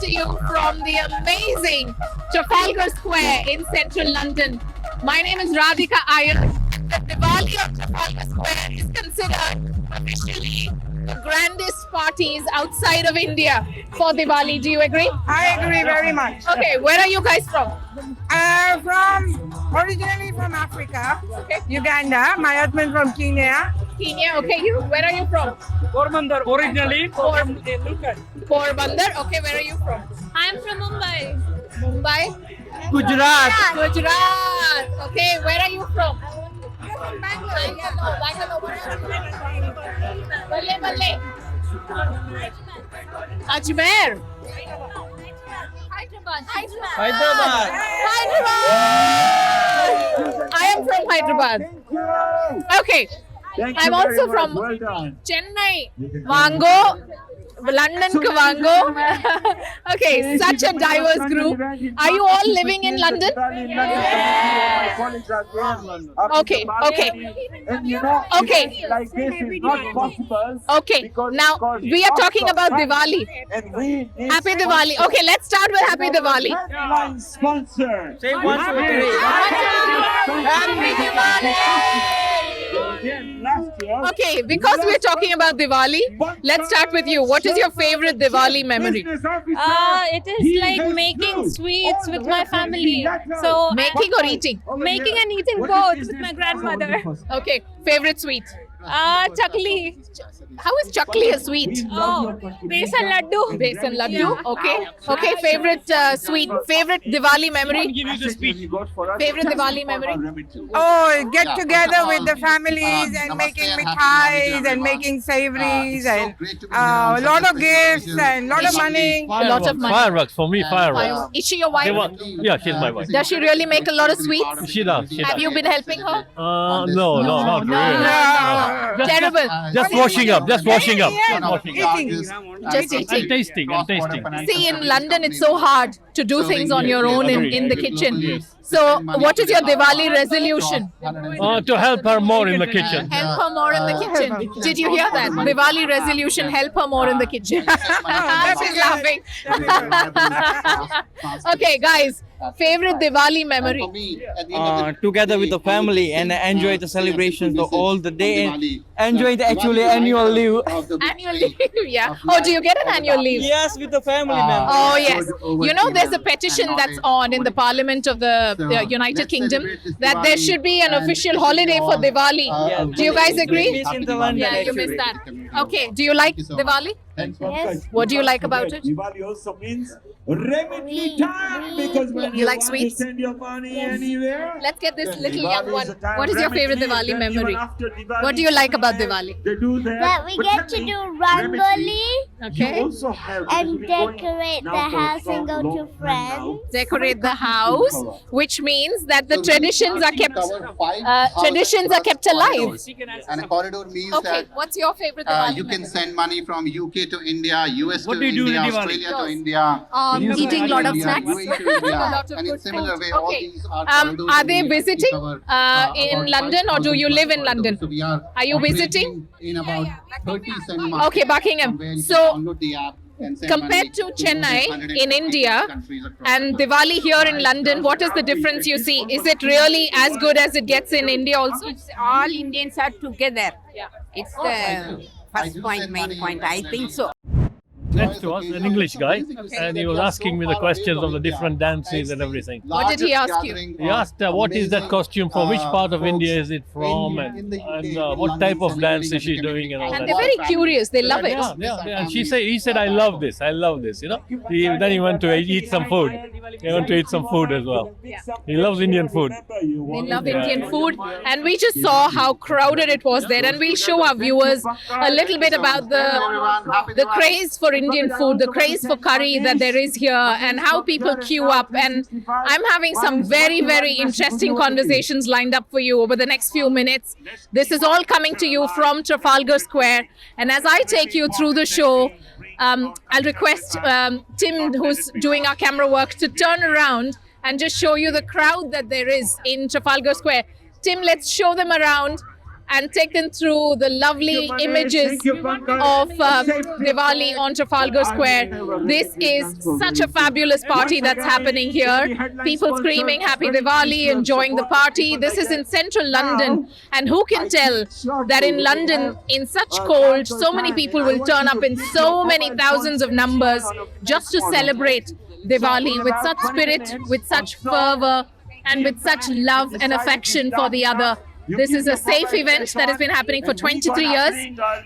to you from the amazing Trafalgar Square in central London. My name is Radhika Iyer. The Diwali of Trafalgar Square is considered officially the grandest parties outside of India for Diwali. Do you agree? I agree very much. Okay, where are you guys from? Originally from Africa, Uganda. My husband from Kenya. Kenya. Okay, you. Where are you from? Porbandar, originally from Porbandar. Okay, where are you from? I am from Mumbai. Mumbai. Gujarat. Gujarat. Okay, where are you from? Bangalore. Balle Balle. Ajmer. Hyderabad. I am from Hyderabad. Okay. I'm also from Chennai. Vango. London to Vango. Okay, such a diverse group. Are you all living in London? Okay, okay. Okay. Okay, now we are talking about Diwali. Happy Diwali. Okay, let's start with Happy Diwali. Sponsor. Say one, two, three. Happy Diwali. Okay, because we're talking about Diwali, let's start with you. What is your favorite Diwali memory? It is like making sweets with my family. So Making or eating? making and eating both with my grandmother. Okay, favorite sweet. Chakli. How is chakli a sweet? Oh, besan laddu. Besan laddu. Okay. Okay, favorite sweet. Favorite Diwali memory? Favorite Diwali memory? Oh, get together with the families and making mithais and making savories and a lot of gifts and a lot of money. A lot of money. Fireworks for me, fireworks. Is she your They wife? want, yeah, she's my wife. Does she really make a lot of sweets? She does. She Have does. you been helping her? No, not really. No. Terrible. Just washing up. Just washing up. Yeah, Just washing up. eating. Just And eating. tasting. And tasting. See, in London, it's so hard to do things on your own in the kitchen. So, what is your Diwali resolution? To help her more in the kitchen. Help her more in the kitchen. Did you hear that? Diwali resolution, help her more in the kitchen. She's laughing. Okay, guys, favorite Diwali memory? Together with the family and enjoy the celebrations all the day and enjoy the actually annual leave. Annual leave, yeah. Oh, do you get an annual leave? Yes, with the family members. Oh, yes. You know, there's a petition that's on in the Parliament of the United Kingdom that there should be an official holiday for Diwali. Do you guys agree? Miss in the London, Yeah, you actually. missed that. Okay, do you like Diwali? Yes. What do you like about it? Diwali also means remedy time because when You you like want sweets? to send your money anywhere. Let's get this little Diwali young is one. a time What is your favorite remedy Diwali that memory? even after Diwali What do you like about time, Diwali? They do that. That we But get to let me- do remedy, rangoli Okay. You also have and because we're going decorate now the for a house and strong go to long time friends. now. Decorate the house, which means that the traditions are kept. Traditions are kept alive. And a corridor means Okay, that what's your favorite Diwali you can memory? send money from UK to India, US What to do you do in India, Diwali? Australia to Yes. India. Eating a lot of India, snacks. UAE to India. A lot of And in good similar food. way, all Okay. these are corridors Are they and we visiting cover, in about London or do you live in 5,000 London? So we are Are you operating visiting? in about 30 cent markets Okay, Buckingham. from where you So, can download the app and send compared money to more than Chennai 150 in India countries across and the world. Diwali here in London, what is the difference you see? Is it really as good as it gets in India also? All Indians are together. Yeah. It's the first point, main point. I think so. Next to us, an English guy, and he was asking me the questions of the different dances and everything. What did he ask you? He asked, what is that costume for? Which part of India is it from? And what type of dance is she doing? And all And that. they're very curious. They love it. Yeah. And he said, I love this. I love this. You know. Then he went to eat some food. He went to eat some food as well. He loves Indian food. They love Indian food, and we just saw how crowded it was there. And we'll show our viewers a little bit about the craze for Indian food, the craze for curry that there is here, and how people queue up. And I'm having some very, very interesting conversations lined up for you over the next few minutes. This is all coming to you from Trafalgar Square. And as I take you through the show, I'll request Tim, who's doing our camera work, to turn around and just show you the crowd that there is in Trafalgar Square. Tim, let's show them around. and take them through the lovely images of Diwali on Trafalgar Square. This is such a fabulous party that's happening here. People screaming Happy Diwali, enjoying the party. This is in central London, and who can tell that in London, in such cold, so many people will turn up in so many thousands of numbers just to celebrate Diwali with such spirit, with such fervor, and with such love and affection for the other. This is a safe event that has been happening for 23 years.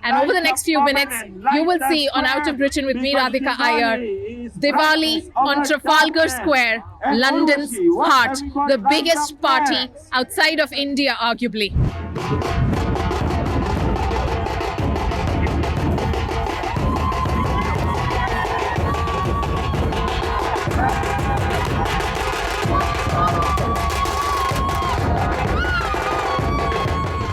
And over the next few minutes, you will see on Out of Britain with me, Radhika Iyer, Diwali on Trafalgar Square, London's heart, the biggest party outside of India, arguably.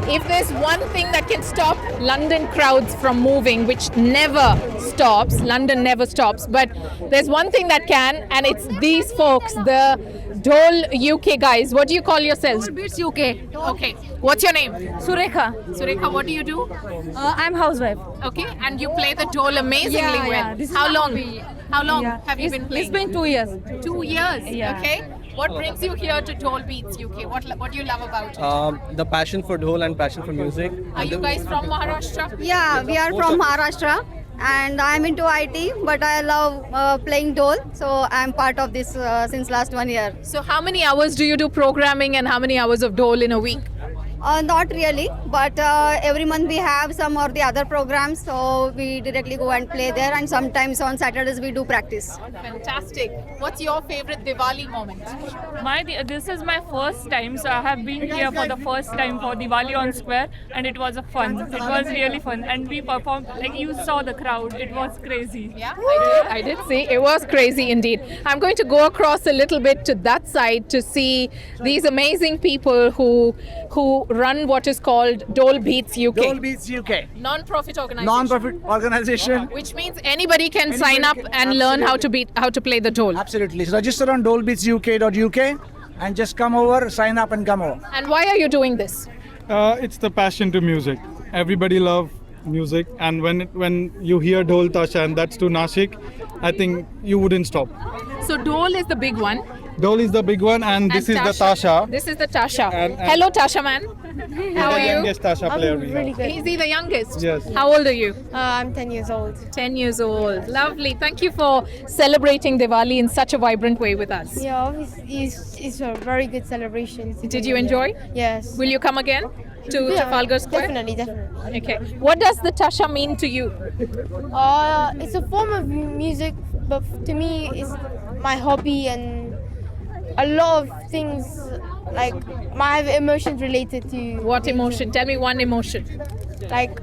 If there's one thing that can stop London crowds from moving, which never stops, London never stops, but there's one thing that can, and it's these folks, the Dole UK guys. What do you call yourselves? Beats UK. Okay. What's your name? Surekha. Sureka, what do you do? I'm housewife. Okay. And you play the Dole amazingly well. Yeah. This is How my long? hobby. How long Yeah. have you been playing? It's been 2 years. 2 years. Yeah. Okay. What brings you here to Dole Beats UK? What do you love about it? The passion for dhol and passion for music. Are you guys from Maharashtra? Yeah, we are from Maharashtra and I'm into IT, but I love playing Dole, so I'm part of this since last 1 year. So how many hours do you do programming and how many hours of Dole in a week? Not really, but every month we have some or the other programs, so we directly go and play there, and sometimes on Saturdays we do practice. Fantastic. What's your favorite Diwali moment? This is my first time, so I have been here for the first time for Diwali on Square, and it was fun. It was really fun, and we performed, like you saw the crowd. It was crazy. Yeah, I did see. It was crazy indeed. I'm going to go across a little bit to that side to see these amazing people who run what is called Dole Beats UK. Dole Beats UK. Non-profit organization. Non-profit organization. Which means anybody can sign up and learn how to play the Dole. Absolutely. So register on dolebeatsuk.uk and just come over, sign up and come over. And why are you doing this? It's the passion to music. Everybody love music, and when you hear Dhol Tasha, and that's to Nashik, I think you wouldn't stop. So Dole is the big one. Dhol is the big one, and this is the Tasha. This is the Tasha. And Hello, Tasha man. How are the you? youngest Tasha player we have. Is he the youngest? Yes. How old are you? I'm 10 years old. 10 years old. Lovely. Thank you for celebrating Diwali in such a vibrant way with us. Yeah, it's a very good celebration. Did you enjoy? Yes. Will you come again to Trafalgar Square? Definitely. Okay. What does the Tasha mean to you? It's a form of music, but to me, it's my hobby, and a lot of things like I have emotions related to. What emotion? Tell me one emotion. Like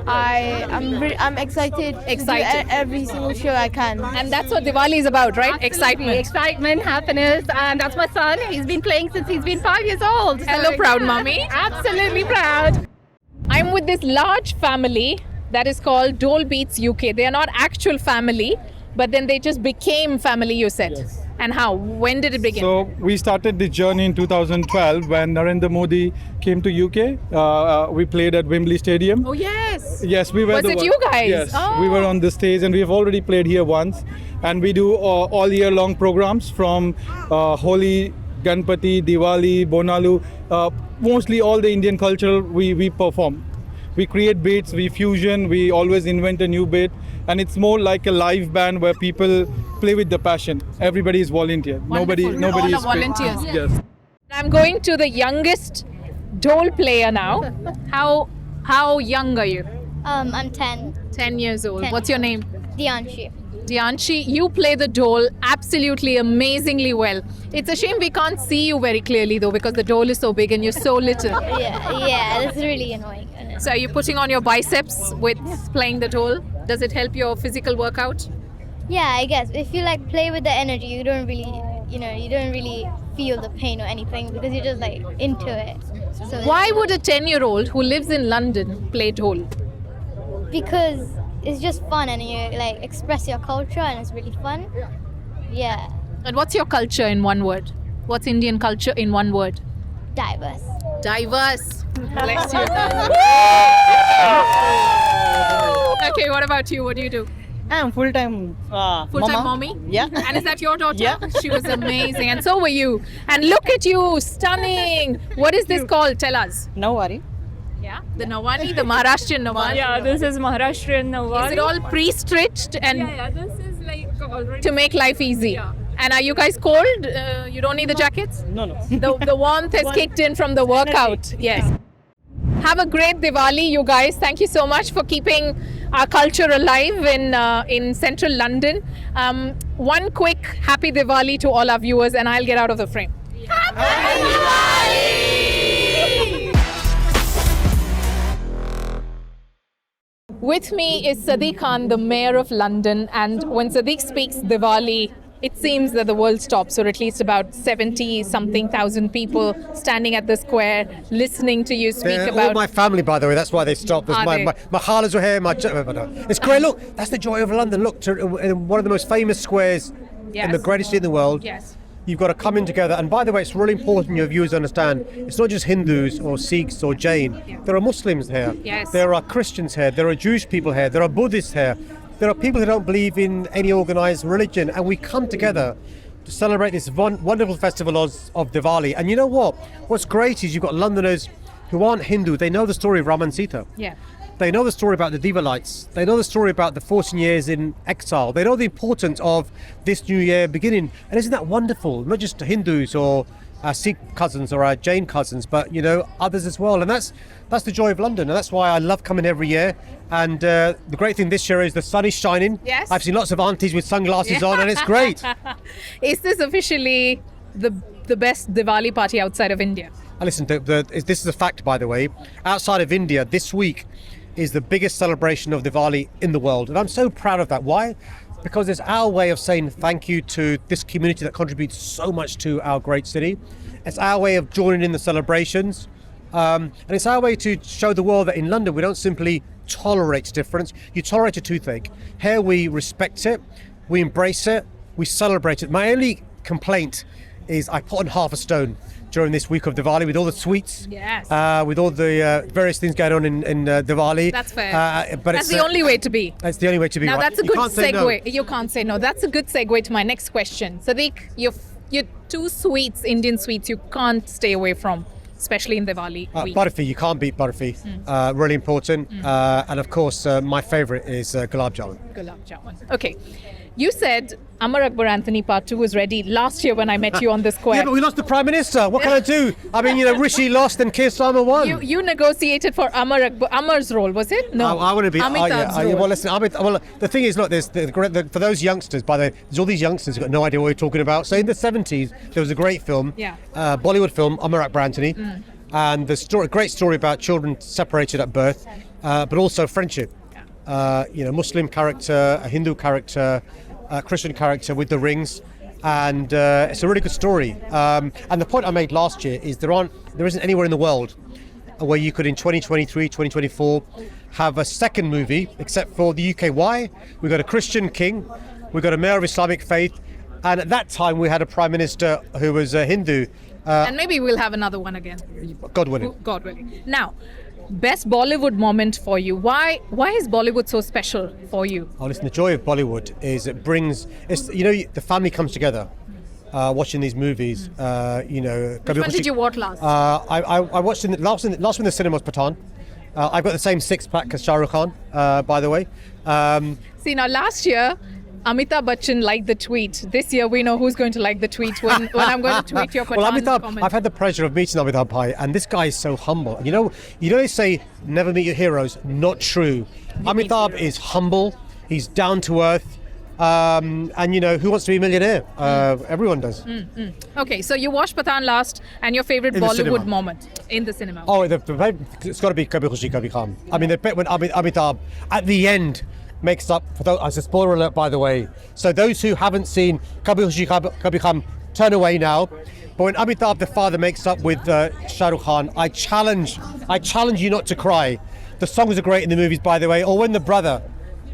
I'm excited. Excited. To do every single show I can. And that's what Diwali is about, right? Absolutely. Excitement, happiness, and that's my son. He's been playing since he's been 5 years old. Hello, proud mommy. Absolutely proud. I'm with this large family that is called Dole Beats UK. They are not actual family, but then they just became family, you said. Yes. And how? When did it begin? So we started the journey in 2012 when Narendra Modi came to UK. We played at Wembley Stadium. Oh, yes. Yes, we were. Was it you guys? Yes, Oh. we were on the stage, and we have already played here once. And we do all year long programs from Holi, Ganpati, Diwali, Bonalu. Mostly all the Indian culture we perform. We create beats, we fusion, we always invent a new bit, and it's more like a live band where people play with the passion. Everybody is volunteer. Nobody All is are paid. volunteers. Yes. I'm going to the youngest Dole player now. How young are you? I'm 10. 10 years old. 10. What's your name? Dianshi. Dianshi, you play the Dole absolutely amazingly well. It's a shame we can't see you very clearly though, because the Dole is so big and you're so little. Yeah, that's really annoying. So are you putting on your biceps with playing the Dole? Does it help your physical workout? Yeah, I guess if you like play with the energy, you don't really feel the pain or anything because you're just like into it. So Why would a 10-year-old who lives in London play Dole? Because it's just fun and you like express your culture and it's really fun. Yeah, And what's your culture in one word? What's Indian culture in one word? diverse. Diverse. Bless you. Okay, what about you? What do you do? I'm full-time Full-time mommy? Yeah. And is that your daughter? Yeah. She was amazing. And so were you. And look at you, stunning. What is this called? Tell us. No worry. Yeah, the Nawani, the Maharashtrian Nawani. Yeah, this is Maharashtrian Nawali. Is it all pre-stitched and Yeah, this is like already. to make life easy? Yeah. And are you guys cold? You don't need the jackets? No. The warmth has kicked in from the workout. Yes. Have a great Diwali, you guys. Thank you so much for keeping our culture alive in central London. One quick happy Diwali to all our viewers, and I'll get out of the frame. Happy Diwali! With me is Sadiq Khan, the Mayor of London, and when Sadiq speaks Diwali, it seems that the world stops, or at least about 70-something thousand people standing at the square listening to you speak They're about... all my family, by the way. That's why they stopped. There's Are my they? khalas were here. It's great. Look, that's the joy of London. Look, in one of the most famous squares in the greatest city in the world. Yes. You've got to come in together. And by the way, it's really important your viewers understand. It's not just Hindus or Sikhs or Jain. Yeah. There are Muslims here. Yes. There are Christians here. There are Jewish people here. There are Buddhists here. There are people who don't believe in any organized religion. And we come together to celebrate this wonderful festival of Diwali. And you know what? What's great is you've got Londoners who aren't Hindu. They know the story of Ram and Sita. Yeah. They know the story about the Diwalites. They know the story about the 14 years in exile. They know the importance of this new year beginning. And isn't that wonderful? Not just Hindus or our Sikh cousins or our Jain cousins, but others as well. And that's the joy of London. And that's why I love coming every year. And the great thing this year is the sun is shining. Yes. I've seen lots of aunties with sunglasses on, and it's great. Is this officially the best Diwali party outside of India? And listen, this is a fact, by the way. Outside of India, this week is the biggest celebration of Diwali in the world. And I'm so proud of that. Why? Because it's our way of saying thank you to this community that contributes so much to our great city. It's our way of joining in the celebrations. And it's our way to show the world that in London, we don't simply tolerate difference. You tolerate a toothache. Here we respect it, we embrace it, we celebrate it. My only complaint is I put on half a stone during this week of Diwali with all the sweets, Yes. with all the various things going on in Diwali. That's fair. But That's the only way to be. That's the only way to be. Now right? that's a You good can't say no. segue. You can't say no. That's a good segue to my next question. Sadiq, your two sweets, Indian sweets, you can't stay away from, especially in Diwali week. Barfi, you can't beat barfi. Really important. And of course, my favorite is gulab jamun. Gulab jamun. Okay. You said Amar Akbar Anthony Part 2 was ready last year when I met you on the square. Yeah, but we lost the Prime Minister. What can I do? I mean, Rishi lost and Keir Starmer won. You negotiated for Amar's role, was it? No. I want to be. Amitabh's role. Well, listen. Well, the thing is, look, for those youngsters. By the way, there's all these youngsters who've got no idea what we're talking about. So in the 70s, there was a great film, Bollywood film, Amar Akbar Anthony, and great story about children separated at birth, but also friendship. Muslim character, a Hindu character, a Christian character with the rings, and it's a really good story. And the point I made last year is there isn't anywhere in the world where you could in 2023, 2024 have a second movie except for the UK. Why? We've got a Christian king, we've got a mayor of Islamic faith, and at that time we had a prime minister who was a Hindu. And maybe we'll have another one again. God willing. God willing. Now, best Bollywood moment for you. Why is Bollywood so special for you? Oh, listen, the joy of Bollywood is the family comes together watching these movies. Which one did you watch last? I watched last one in the cinema was Pathan. I've got the same six-pack as Shah Rukh Khan, by the way. See, now last year, Amitabh Bachchan liked the tweet. This year, we know who's going to like the tweet when I'm going to tweet your Pathan Well, Amitabh, comment. I've had the pleasure of meeting Amitabh Bhai, and this guy is so humble. You know they say never meet your heroes. Not true. Amitabh is humble. He's down to earth. And who wants to be a millionaire? Everyone does. Okay, so you watched Pathan last, and your favorite In the Bollywood cinema. moment in the cinema. Oh, it's got to be Kabhi Khushi Kabhi Gham. I mean, the bit when Amitabh at the end makes up for those. As a spoiler alert, by the way. So those who haven't seen Kabhi Khushi Kabhi Gham, turn away now. But when Amitabh, the father, makes up with Shah Rukh Khan, I challenge you not to cry. The songs are great in the movies, by the way. Or when the brother,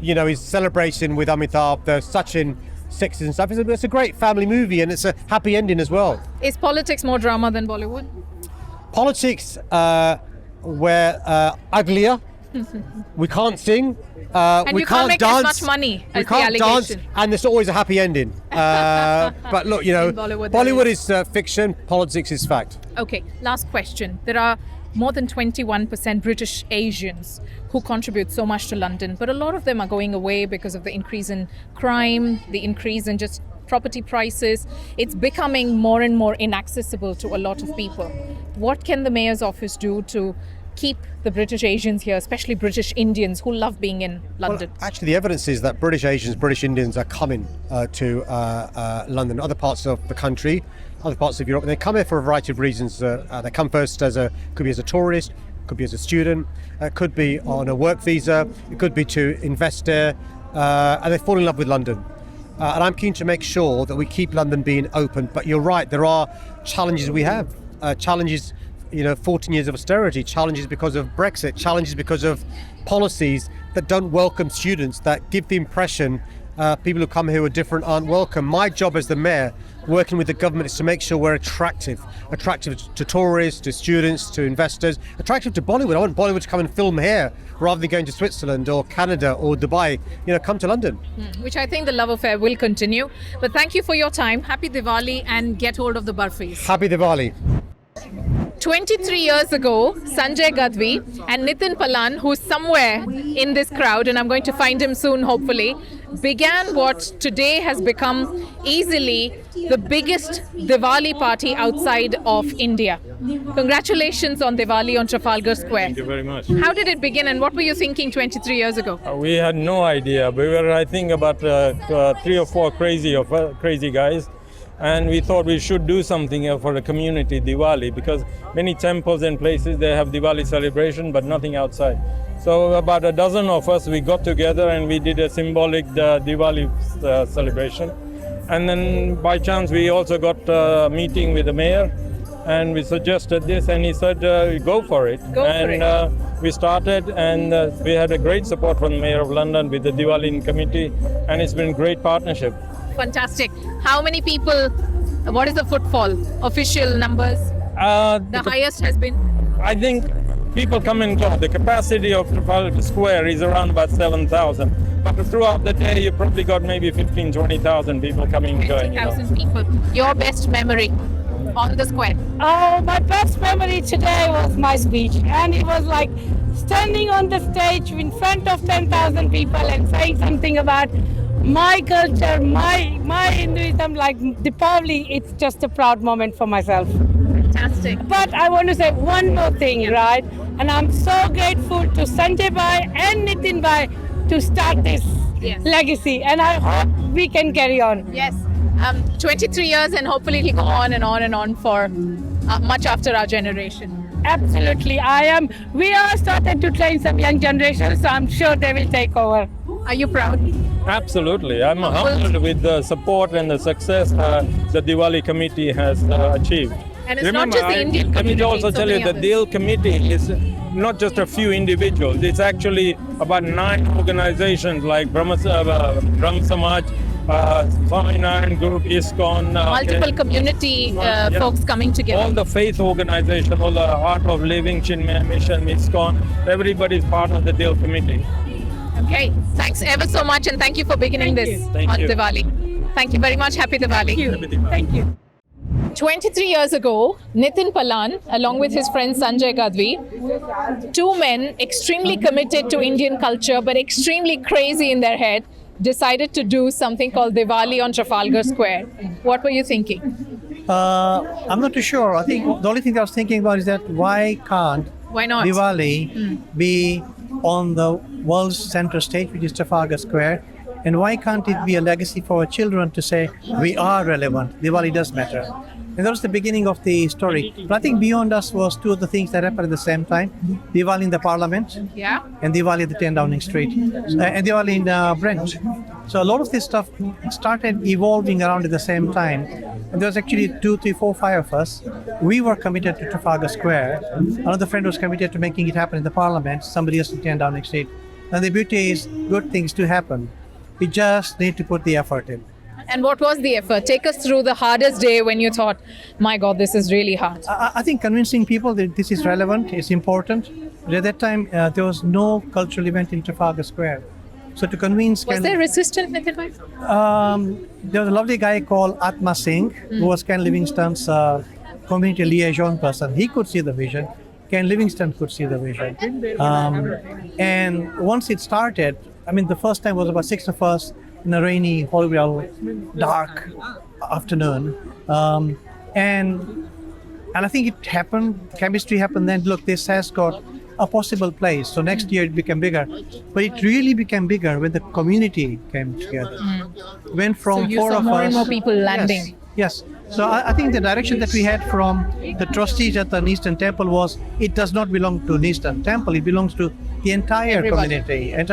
is celebrating with Amitabh, the Sachin sixes and stuff. It's a great family movie, and it's a happy ending as well. Is politics more drama than Bollywood? Politics, we're uglier. We can't sing. And we you can't make dance. as much money We as the can't dance, allegation. and there's always a happy ending. But look, In Bollywood, Bollywood is fiction, politics is fact. Okay, last question. There are more than 21% British Asians who contribute so much to London, but a lot of them are going away because of the increase in crime, the increase in just property prices. It's becoming more and more inaccessible to a lot of people. What can the Mayor's office do to keep the British Asians here, especially British Indians who love being in London? Well, actually, the evidence is that British Asians, British Indians are coming to London, other parts of the country, other parts of Europe. And they come here for a variety of reasons. They come first could be as a tourist, could be as a student, could be on a work visa, it could be to invest there, and they fall in love with London. And I'm keen to make sure that we keep London being open. But you're right, there are challenges we have, challenges, 14 years of austerity, challenges because of Brexit, challenges because of policies that don't welcome students, that give the impression people who come here who are different aren't welcome. My job as the mayor, working with the government, is to make sure we're attractive to tourists, to students, to investors, attractive to Bollywood. I want Bollywood to come and film here rather than going to Switzerland or Canada or Dubai. Come to London. Which I think the love affair will continue. But thank you for your time. Happy Diwali and get hold of the burfis. Happy Diwali. 23 years ago, Sanjay Gadvi and Nitin Palan, who's somewhere in this crowd, and I'm going to find him soon, hopefully, began what today has become easily the biggest Diwali party outside of India. Congratulations on Diwali on Trafalgar Square. Thank you very much. How did it begin and what were you thinking 23 years ago? We had no idea. We were, I think, about 3 or 4 crazy guys. And we thought we should do something for the community, Diwali, because many temples and places, they have Diwali celebration, but nothing outside. So about a dozen of us, we got together and we did a symbolic Diwali celebration. And then by chance, we also got a meeting with the mayor and we suggested this and he said, go for it. We started and we had a great support from the Mayor of London with the Diwali committee, and it's been a great partnership. Fantastic. How many people, what is the footfall, official numbers? The highest has been? I think people come and go. The capacity of Trafalgar Square is around about 7,000. But throughout the day, you probably got maybe 15, 20,000 people coming and going. 20,000 people. Your best memory on the square? Oh, my best memory today was my speech. And it was like standing on the stage in front of 10,000 people and saying something about my culture, my Hinduism, like Diwali. It's just a proud moment for myself. Fantastic. But I want to say one more thing, right? And I'm so grateful to Sanjay Bhai and Nitin Bhai to start this legacy. And I hope we can carry on. Yes. 23 years and hopefully it'll go on and on and on for much after our generation. Absolutely. We are started to train some young generation, so I'm sure they will take over. Are you proud? Absolutely. I'm humbled with the support and the success the Diwali committee has achieved. And it's not just the Indian community. Let me also tell you, the DIL committee is not just a few individuals. It's actually about 9 organizations like Brahma Samaj, Swaminarayan Group, ISKCON. Multiple community folks coming together. All the faith organizations, all the Art of Living, Chinmaya Mission, ISKCON, everybody's part of the DIL committee. Okay, thanks ever so much and thank you for beginning this on Diwali. Thank you very much. Happy Diwali. Thank you. 23 years ago, Nitin Palan, along with his friend Sanjay Gadvi, 2 men extremely committed to Indian culture but extremely crazy in their head, decided to do something called Diwali on Trafalgar Square. What were you thinking? I'm not too sure. I think the only thing I was thinking about is that why not Diwali be on the world's center stage, which is Trafalgar Square, and why can't it be a legacy for our children to say we are relevant, Diwali does matter. And that was the beginning of the story. But I think beyond us was 2 of the things that happened at the same time. Diwali in the Parliament and Diwali at the 10 Downing Street and Diwali in Brent. So a lot of this stuff started evolving around at the same time. And there was actually 2, 3, 4, 5 of us. We were committed to Trafalgar Square. Another friend was committed to making it happen in the Parliament. Somebody else to 10 Downing Street. And the beauty is good things do happen. We just need to put the effort in. And what was the effort? Take us through the hardest day when you thought, my God, this is really hard. I think convincing people that this is relevant is important. But at that time, there was no cultural event in Trafalgar Square. So to convince... Was there resistance, Nitin bhai? There was a lovely guy called Atma Singh, who was Ken Livingstone's community liaison person. He could see the vision. Ken Livingstone could see the vision. And once it started, I mean, the first time was about 6 of us in a rainy, horrible, dark afternoon. And I think it happened, chemistry happened then. Look, this has got a possible place. So next year it became bigger. But it really became bigger when the community came together. Went from So you 4 saw of more us. and more people landing. Yes. So I think the direction that we had from the trustees at the Neaston Temple was, it does not belong to Neaston Temple, it belongs to the entire community. And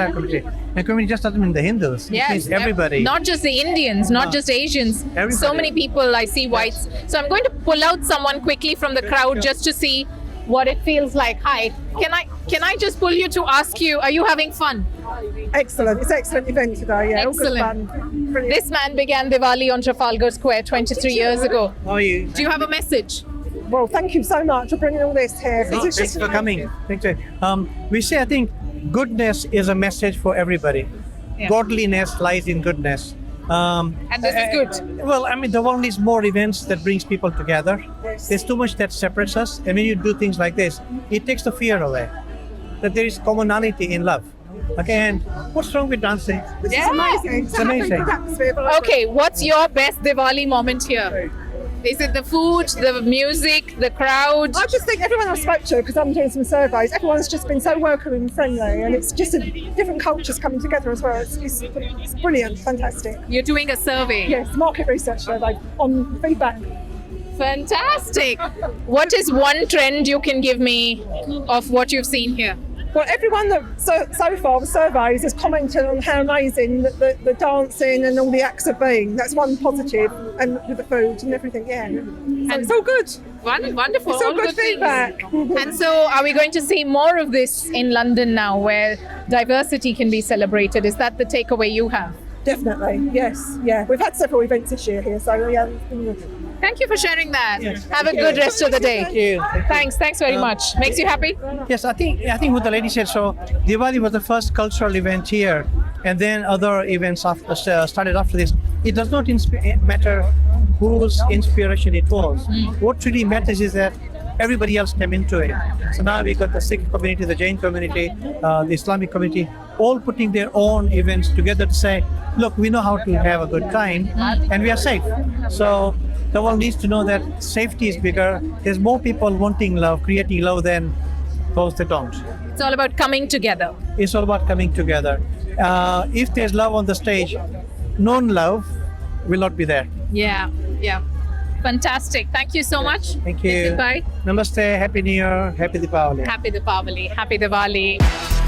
community just doesn't mean the Hindus. It means everybody. Not just the Indians, not just Asians. So many people, I see whites. So I'm going to pull out someone quickly from the crowd just to see what it feels like. Hi, can I just pull you to ask you, are you having fun? Excellent. It's an excellent event today. Yeah, Excellent. all good fun. Brilliant. This man began Diwali on Trafalgar Square 23 years ago. How are you? Do you have a message? Well, thank you so much for bringing all this here. It's Thanks just for amazing. coming. Thanks. We say, I think, goodness is a message for everybody. Yeah. Godliness lies in goodness. And this is good. Well, I mean, the world needs more events that brings people together. There's too much that separates us. And when you do things like this, it takes the fear away. That there is commonality in love. Okay, and what's wrong with dancing? This is amazing. It's amazing. Okay, what's your best Diwali moment here? Is it the food, the music, the crowd? I just think everyone I spoke to, because I'm doing some surveys, everyone's just been so welcoming and friendly, and it's just different cultures coming together as well. It's brilliant, fantastic. You're doing a survey? Yes, market research survey on feedback. Fantastic. What is one trend you can give me of what you've seen here? Well, everyone that so far the surveys has commented on how amazing the dancing and all the acts have been. That's one positive, and with the food and everything, yeah. So it's all good. Wonderful. It's all good things. feedback. And so are we going to see more of this in London now, where diversity can be celebrated? Is that the takeaway you have? Definitely, yes. Yeah, we've had several events this year here, so yeah, it's been good. Thank you for sharing that. Yes. Have a good rest of the day. Thank you. Thanks very much. Makes you happy? Yes, I think what the lady said. So Diwali was the first cultural event here, and then other events started after this. It does not matter whose inspiration it was. What really matters is that everybody else came into it. So now we got the Sikh community, the Jain community, the Islamic community, all putting their own events together to say, look, we know how to have a good time, and we are safe. So the world needs to know that safety is bigger. There's more people wanting love, creating love than those that don't. It's all about coming together. It's all about coming together. If there's love on the stage, non-love will not be there. Yeah. Fantastic. Thank you so much. Thank you. Bye. Namaste. Happy New Year. Happy Diwali. Happy Diwali.